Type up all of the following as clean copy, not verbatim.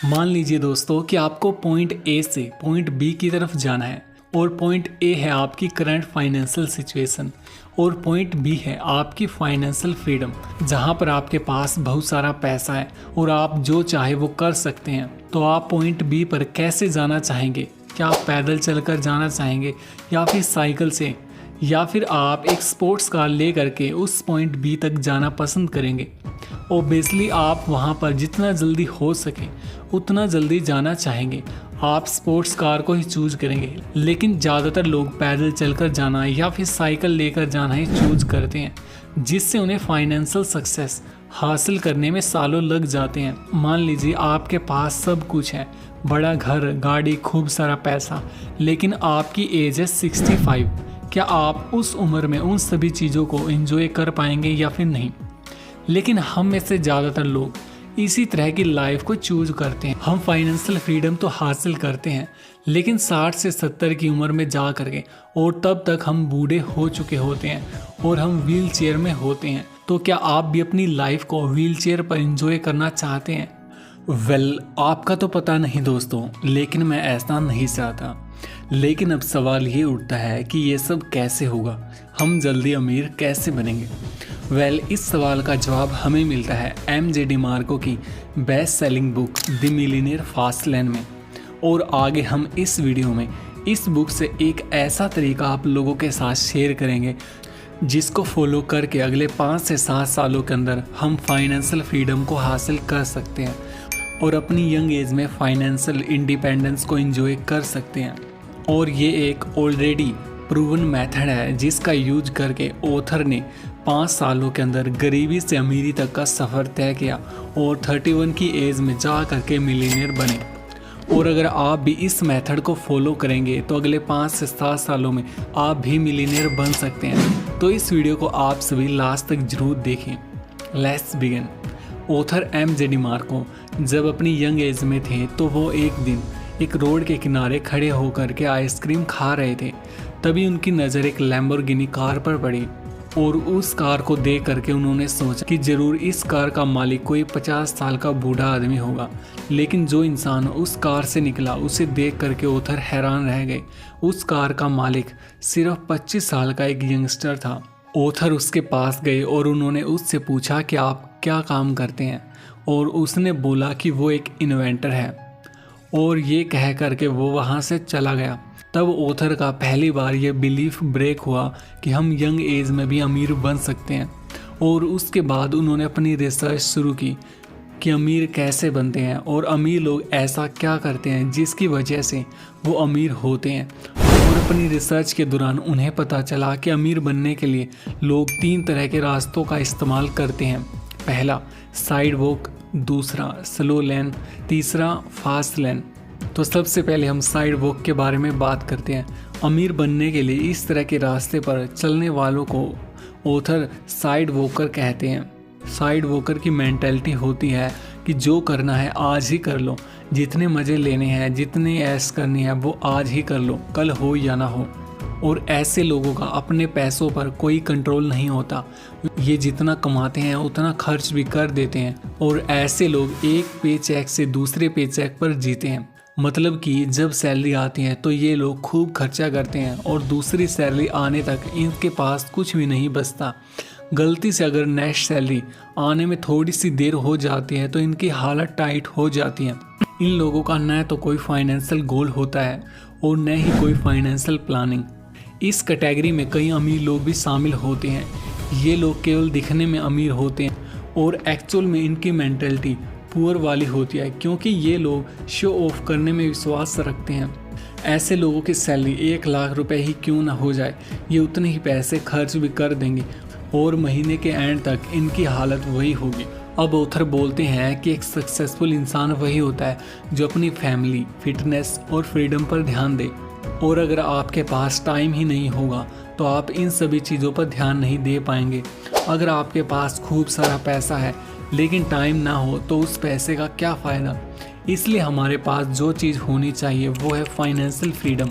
मान लीजिए दोस्तों कि आपको पॉइंट ए से पॉइंट बी की तरफ जाना है और पॉइंट ए है आपकी करंट फाइनेंशियल सिचुएशन और पॉइंट बी है आपकी फाइनेंशियल फ्रीडम, जहां पर आपके पास बहुत सारा पैसा है और आप जो चाहे वो कर सकते हैं। तो आप पॉइंट बी पर कैसे जाना चाहेंगे? क्या आप पैदल चलकर जाना चाहेंगे या फिर साइकिल से, या फिर आप एक स्पोर्ट्स कार ले करके उस पॉइंट बी तक जाना पसंद करेंगे? ओबियसली आप वहां पर जितना जल्दी हो सके उतना जल्दी जाना चाहेंगे। आप स्पोर्ट्स कार को ही चूज करेंगे, लेकिन ज़्यादातर लोग पैदल चलकर जाना या फिर साइकिल लेकर जाना ही चूज करते हैं, जिससे उन्हें फाइनेंशियल सक्सेस हासिल करने में सालों लग जाते हैं। मान लीजिए आपके पास सब कुछ है, बड़ा घर, गाड़ी, खूब सारा पैसा, लेकिन आपकी एज है 65। क्या आप उस उम्र में उन सभी चीज़ों को एंजॉय कर पाएंगे या फिर नहीं? लेकिन हम में से ज़्यादातर लोग इसी तरह की लाइफ को चूज करते हैं। हम फाइनेंशियल फ्रीडम तो हासिल करते हैं, लेकिन 60 से 70 की उम्र में जा करके, और तब तक हम बूढ़े हो चुके होते हैं और हम व्हील चेयर में होते हैं। तो क्या आप भी अपनी लाइफ को व्हील चेयर पर एंजॉय करना चाहते हैं? वेल, आपका तो पता नहीं दोस्तों, लेकिन मैं ऐसा नहीं चाहता। लेकिन अब सवाल ये उठता है कि ये सब कैसे होगा? हम जल्दी अमीर कैसे बनेंगे? वेल, इस सवाल का जवाब हमें मिलता है एम.जे. डिमार्को की best selling book the millionaire fast lane में। और आगे हम इस वीडियो में इस बुक से एक ऐसा तरीका आप लोगों के साथ शेयर करेंगे जिसको फॉलो करके अगले 5 से 7 सालों के अंदर हम फाइनेंशियल फ्रीडम को हासिल कर सकते हैं और अपनी यंग एज में फाइनेंशियल इंडिपेंडेंस को एंजॉय कर सकते हैं। और ये एक ऑलरेडी प्रूवन मेथड है जिसका यूज करके ऑथर ने 5 सालों के अंदर गरीबी से अमीरी तक का सफ़र तय किया और 31 की एज में जा करके मिलियनेयर बने। और अगर आप भी इस मेथड को फॉलो करेंगे तो अगले 5 से 7 सालों में आप भी मिलियनेयर बन सकते हैं। तो इस वीडियो को आप सभी लास्ट तक जरूर देखें। Let's begin. ऑथर एम.जे. डिमार्को जब अपनी यंग एज में थे तो वो एक दिन एक रोड के किनारे खड़े होकर के आइसक्रीम खा रहे थे। तभी उनकी नज़र एक लैम्बोर्गिनी कार पर पड़ी और उस कार को देख करके उन्होंने सोचा कि ज़रूर इस कार का मालिक कोई 50 साल का बूढ़ा आदमी होगा। लेकिन जो इंसान उस कार से निकला उसे देख करके ऑथर हैरान रह गए। उस कार का मालिक सिर्फ 25 साल का एक यंगस्टर था। ऑथर उसके पास गए और उन्होंने उससे पूछा कि आप क्या काम करते हैं, और उसने बोला कि वो एक इन्वेंटर है, और ये कह करके वो वहाँ से चला गया। तब ऑथर का पहली बार ये बिलीफ ब्रेक हुआ कि हम यंग एज में भी अमीर बन सकते हैं। और उसके बाद उन्होंने अपनी रिसर्च शुरू की कि अमीर कैसे बनते हैं और अमीर लोग ऐसा क्या करते हैं जिसकी वजह से वो अमीर होते हैं। और अपनी रिसर्च के दौरान उन्हें पता चला कि अमीर बनने के लिए लोग 3 तरह के रास्तों का इस्तेमाल करते हैं। पहला साइड वॉक, दूसरा स्लो लेन, तीसरा फास्ट लेन। तो सबसे पहले हम साइड वॉक के बारे में बात करते हैं। अमीर बनने के लिए इस तरह के रास्ते पर चलने वालों को ऑथर साइड वॉकर कहते हैं। साइड वॉकर की मेंटालिटी होती है कि जो करना है आज ही कर लो, जितने मज़े लेने हैं, जितनी ऐश करनी है वो आज ही कर लो, कल हो या ना हो। और ऐसे लोगों का अपने पैसों पर कोई कंट्रोल नहीं होता। ये जितना कमाते हैं उतना खर्च भी कर देते हैं। और ऐसे लोग एक पेचेक से दूसरे पेचेक पर जीते हैं। मतलब कि जब सैलरी आती है तो ये लोग खूब खर्चा करते हैं और दूसरी सैलरी आने तक इनके पास कुछ भी नहीं बचता। गलती से अगर नेक्स्ट सैलरी आने में थोड़ी सी देर हो जाती है तो इनकी हालत टाइट हो जाती है। इन लोगों का न तो कोई फाइनेंशियल गोल होता है और न ही कोई फाइनेंशियल प्लानिंग। इस कैटेगरी में कई अमीर लोग भी शामिल होते हैं। ये लोग केवल दिखने में अमीर होते हैं और एक्चुअल में इनकी मेंटालिटी पुअर वाली होती है, क्योंकि ये लोग शो ऑफ करने में विश्वास रखते हैं। ऐसे लोगों की सैलरी 1 लाख रुपए ही क्यों ना हो जाए, ये उतने ही पैसे खर्च भी कर देंगे और महीने के एंड तक इनकी हालत वही होगी। अब ऑथर बोलते हैं कि एक सक्सेसफुल इंसान वही होता है जो अपनी फैमिली, फिटनेस और फ्रीडम पर ध्यान दे। और अगर आपके पास टाइम ही नहीं होगा तो आप इन सभी चीज़ों पर ध्यान नहीं दे पाएंगे। अगर आपके पास खूब सारा पैसा है लेकिन टाइम ना हो तो उस पैसे का क्या फ़ायदा। इसलिए हमारे पास जो चीज़ होनी चाहिए वो है फाइनेंशियल फ्रीडम।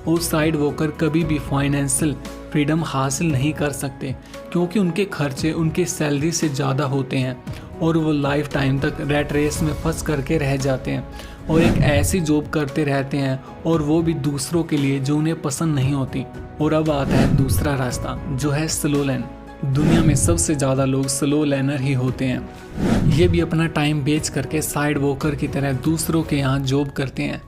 और साइड वॉकर कभी भी फाइनेंशियल फ्रीडम हासिल नहीं कर सकते क्योंकि उनके खर्चे उनके सैलरी से ज़्यादा होते हैं और वो लाइफ टाइम तक रैट रेस में फंस करके रह जाते हैं और एक ऐसी जॉब करते रहते हैं, और वो भी दूसरों के लिए जो उन्हें पसंद नहीं होती। और अब आता है दूसरा रास्ता, जो है स्लो लैन। दुनिया में सबसे ज़्यादा लोग स्लो लर्नर ही होते हैं। ये भी अपना टाइम बेच करके साइड वॉकर की तरह दूसरों के यहाँ जॉब करते हैं,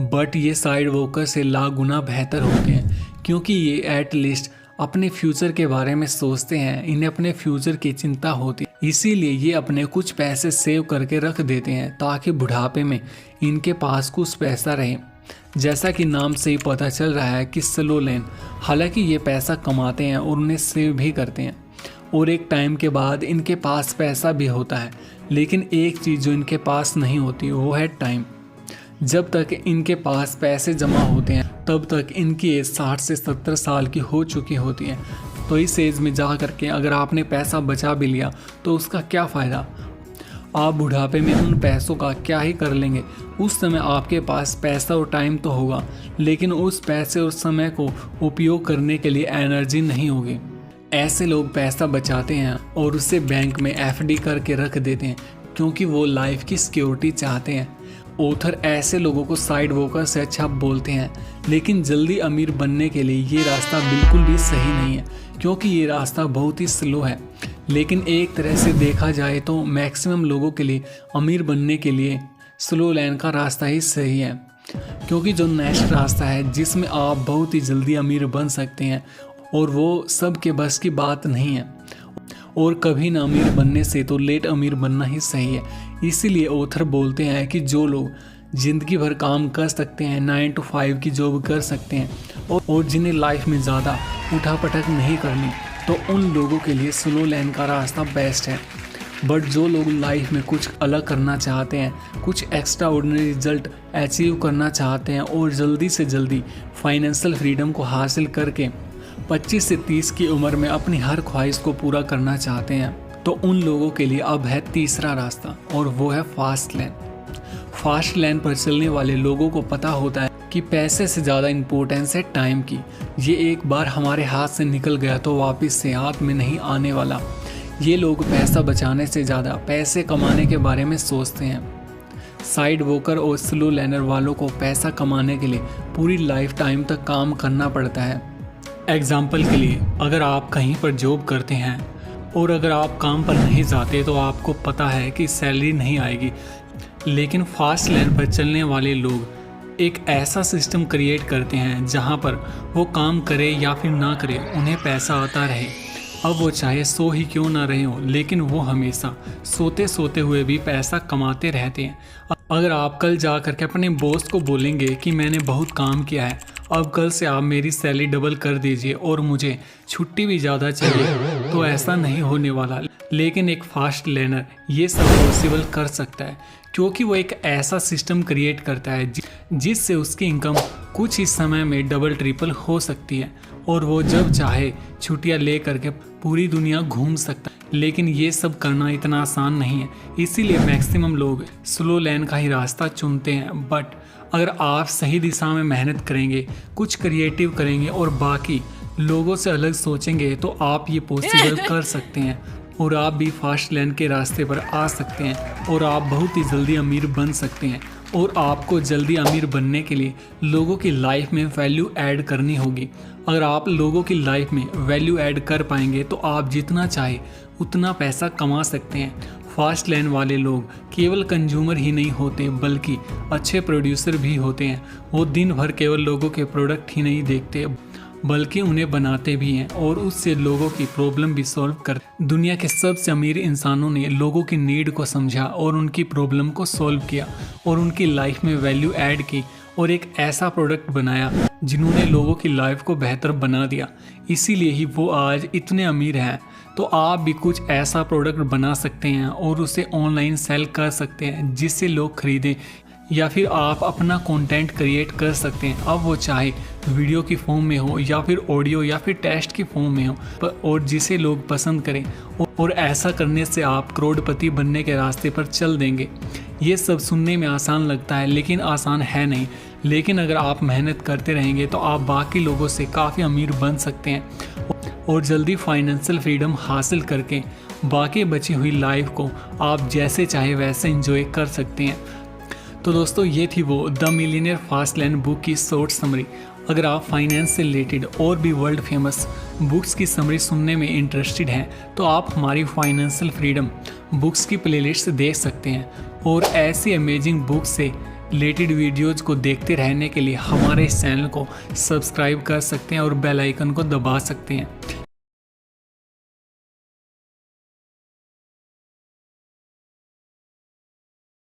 बट ये साइड वॉकर से लाख गुना बेहतर होते हैं, क्योंकि ये एटलीस्ट अपने फ्यूचर के बारे में सोचते हैं। इन्हें अपने फ्यूचर की चिंता होती है, इसीलिए ये अपने कुछ पैसे सेव करके रख देते हैं ताकि बुढ़ापे में इनके पास कुछ पैसा रहे। जैसा कि नाम से ही पता चल रहा है कि स्लो लैन, हालांकि ये पैसा कमाते हैं और उन्हें सेव भी करते हैं, और एक टाइम के बाद इनके पास पैसा भी होता है। लेकिन एक चीज़ जो इनके पास नहीं होती वो है टाइम। जब तक इनके पास पैसे जमा होते हैं तब तक इनकी एज 60 से 70 साल की हो चुकी होती है। तो इस एज में जा करके अगर आपने पैसा बचा भी लिया तो उसका क्या फ़ायदा? आप बुढ़ापे में उन पैसों का क्या ही कर लेंगे? उस समय आपके पास पैसा और टाइम तो होगा, लेकिन उस पैसे और समय को उपयोग करने के लिए एनर्जी नहीं होगी। ऐसे लोग पैसा बचाते हैं और उसे बैंक में एफडी करके रख देते हैं, क्योंकि वो लाइफ की सिक्योरिटी चाहते हैं। ऑथर ऐसे लोगों को साइड वॉकर से अच्छा बोलते हैं, लेकिन जल्दी अमीर बनने के लिए ये रास्ता बिल्कुल भी सही नहीं है, क्योंकि ये रास्ता बहुत ही स्लो है। लेकिन एक तरह से देखा जाए तो मैक्सिमम लोगों के लिए अमीर बनने के लिए स्लो लैन का रास्ता ही सही है, क्योंकि जो नेक्स्ट रास्ता है जिसमें आप बहुत ही जल्दी अमीर बन सकते हैं, और वो सब के बस की बात नहीं है। और कभी ना अमीर बनने से तो लेट अमीर बनना ही सही है। इसीलिए ऑथर बोलते हैं कि जो लोग ज़िंदगी भर काम कर सकते हैं, 9 to 5 की जॉब कर सकते हैं, और जिन्हें लाइफ में ज़्यादा उठापटक नहीं करनी, तो उन लोगों के लिए स्लो लैन का रास्ता बेस्ट है। बट जो लोग लाइफ में कुछ अलग करना चाहते हैं, कुछ एक्स्ट्रा ऑर्डिनरी रिजल्ट अचीव करना चाहते हैं, और जल्दी से जल्दी फाइनेंशियल फ्रीडम को हासिल करके 25 से 30 की उम्र में अपनी हर ख्वाहिश को पूरा करना चाहते हैं, तो उन लोगों के लिए अब है तीसरा रास्ता, और वो है फास्ट लैन। फास्ट लैन पर चलने वाले लोगों को पता होता है कि पैसे से ज़्यादा इम्पोर्टेंस है टाइम की। ये एक बार हमारे हाथ से निकल गया तो वापस से हाथ में नहीं आने वाला। ये लोग पैसा बचाने से ज़्यादा पैसे कमाने के बारे में सोचते हैं। साइड वॉकर और स्लो लर्नर वालों को पैसा कमाने के लिए पूरी लाइफ टाइम तक काम करना पड़ता है। एग्जाम्पल के लिए, अगर आप कहीं पर जॉब करते हैं और अगर आप काम पर नहीं जाते तो आपको पता है कि सैलरी नहीं आएगी। लेकिन फास्ट लैन पर चलने वाले लोग एक ऐसा सिस्टम क्रिएट करते हैं जहां पर वो काम करे या फिर ना करे, उन्हें पैसा आता रहे। अब वो चाहे सो ही क्यों ना रहे हो, लेकिन वो हमेशा सोते सोते हुए भी पैसा कमाते रहते हैं। अगर आप कल जा करके अपने बॉस को बोलेंगे कि मैंने बहुत काम किया है, अब कल से आप मेरी सैलरी डबल कर दीजिए और मुझे छुट्टी भी ज़्यादा चाहिए, तो ऐसा नहीं होने वाला। लेकिन एक फास्ट लर्नर ये सब पॉसिबल कर सकता है, क्योंकि वो एक ऐसा सिस्टम क्रिएट करता है जिससे उसकी इनकम कुछ ही समय में डबल ट्रिपल हो सकती है, और वो जब चाहे छुट्टियां ले करके पूरी दुनिया घूम सकता है। लेकिन ये सब करना इतना आसान नहीं है, इसीलिए मैक्सिमम लोग स्लो लैन का ही रास्ता चुनते हैं। बट अगर आप सही दिशा में मेहनत करेंगे, कुछ क्रिएटिव करेंगे और बाकी लोगों से अलग सोचेंगे, तो आप ये पॉसिबल कर सकते हैं, और आप भी फास्ट लैन के रास्ते पर आ सकते हैं, और आप बहुत ही जल्दी अमीर बन सकते हैं। और आपको जल्दी अमीर बनने के लिए लोगों की लाइफ में वैल्यू ऐड करनी होगी। अगर आप लोगों की लाइफ में वैल्यू ऐड कर पाएंगे तो आप जितना चाहे उतना पैसा कमा सकते हैं। फास्ट लैन वाले लोग केवल कंज्यूमर ही नहीं होते, बल्कि अच्छे प्रोड्यूसर भी होते हैं। वो दिन भर केवल लोगों के प्रोडक्ट ही नहीं देखते, बल्कि उन्हें बनाते भी हैं और उससे लोगों की प्रॉब्लम भी सॉल्व करते। दुनिया के सबसे अमीर इंसानों ने लोगों की नीड को समझा और उनकी प्रॉब्लम को सॉल्व किया और उनकी लाइफ में वैल्यू ऐड की और एक ऐसा प्रोडक्ट बनाया जिन्होंने लोगों की लाइफ को बेहतर बना दिया। इसीलिए ही वो आज इतने अमीर हैं। तो आप भी कुछ ऐसा प्रोडक्ट बना सकते हैं और उसे ऑनलाइन सेल कर सकते हैं जिससे लोग खरीदें, या फिर आप अपना कंटेंट क्रिएट कर सकते हैं। अब वो चाहे वीडियो की फॉर्म में हो या फिर ऑडियो या फिर टेक्स्ट की फॉर्म में हो, और जिसे लोग पसंद करें, और ऐसा करने से आप करोड़पति बनने के रास्ते पर चल देंगे। ये सब सुनने में आसान लगता है, लेकिन आसान है नहीं। लेकिन अगर आप मेहनत करते रहेंगे तो आप बाकी लोगों से काफ़ी अमीर बन सकते हैं और जल्दी फाइनेंशियल फ्रीडम हासिल करके बाकी बची हुई लाइफ को आप जैसे चाहे वैसे एंजॉय कर सकते हैं। तो दोस्तों ये थी वो the millionaire fast lane book की शॉर्ट समरी। अगर आप फाइनेंस से रिलेटेड और भी वर्ल्ड फेमस बुक्स की समरी सुनने में इंटरेस्टेड हैं तो आप हमारी फाइनेंशियल फ्रीडम बुक्स की प्लेलिस्ट देख सकते हैं, और ऐसी अमेजिंग बुक्स से रिलेटेड वीडियोज़ को देखते रहने के लिए हमारे इस चैनल को सब्सक्राइब कर सकते हैं और बेल आइकन को दबा सकते हैं।